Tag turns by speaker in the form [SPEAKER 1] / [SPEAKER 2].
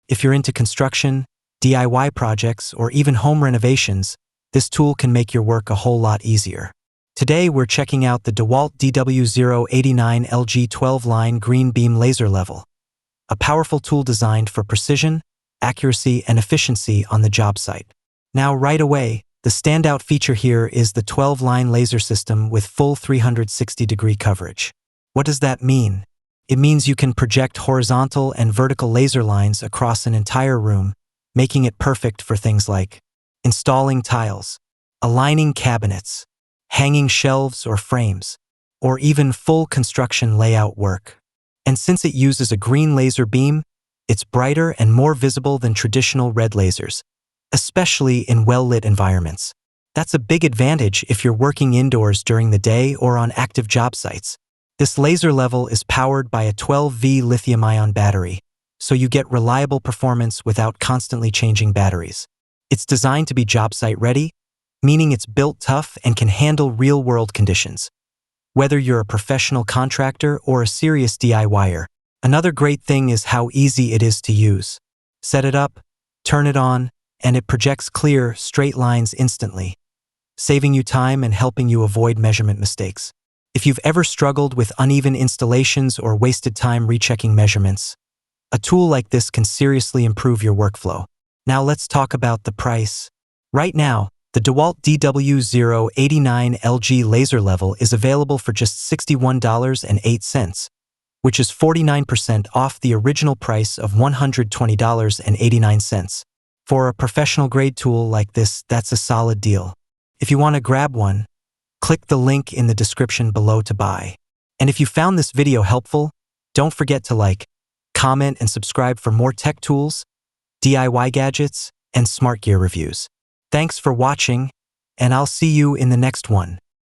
[SPEAKER 1] If you're into construction, DIY projects, or even home renovations, this tool can make your work a whole lot easier. Today, we're checking out the DEWALT DW089LG 12-line green beam laser level, a powerful tool designed for precision, accuracy, and efficiency on the job site. Now, right away, the standout feature here is the 12-line laser system with full 360-degree coverage. What does that mean? It means you can project horizontal and vertical laser lines across an entire room, making it perfect for things like installing tiles, aligning cabinets, hanging shelves or frames, or even full construction layout work. And since it uses a green laser beam, it's brighter and more visible than traditional red lasers, especially in well-lit environments. That's a big advantage if you're working indoors during the day or on active job sites. This laser level is powered by a 12V lithium-ion battery, so you get reliable performance without constantly changing batteries. It's designed to be job site ready, meaning it's built tough and can handle real-world conditions. Whether you're a professional contractor or a serious DIYer, another great thing is how easy it is to use. Set it up, turn it on, and it projects clear, straight lines instantly, saving you time and helping you avoid measurement mistakes. If you've ever struggled with uneven installations or wasted time rechecking measurements, a tool like this can seriously improve your workflow. Now let's talk about the price. Right now, the DEWALT DW089LG laser level is available for just $61.08, which is 49% off the original price of $120.89. For a professional-grade tool like this, that's a solid deal. If you want to grab one, click the link in the description below to buy. And if you found this video helpful, don't forget to like, comment, and subscribe for more tech tools, DIY gadgets, and smart gear reviews. Thanks for watching, and I'll see you in the next one.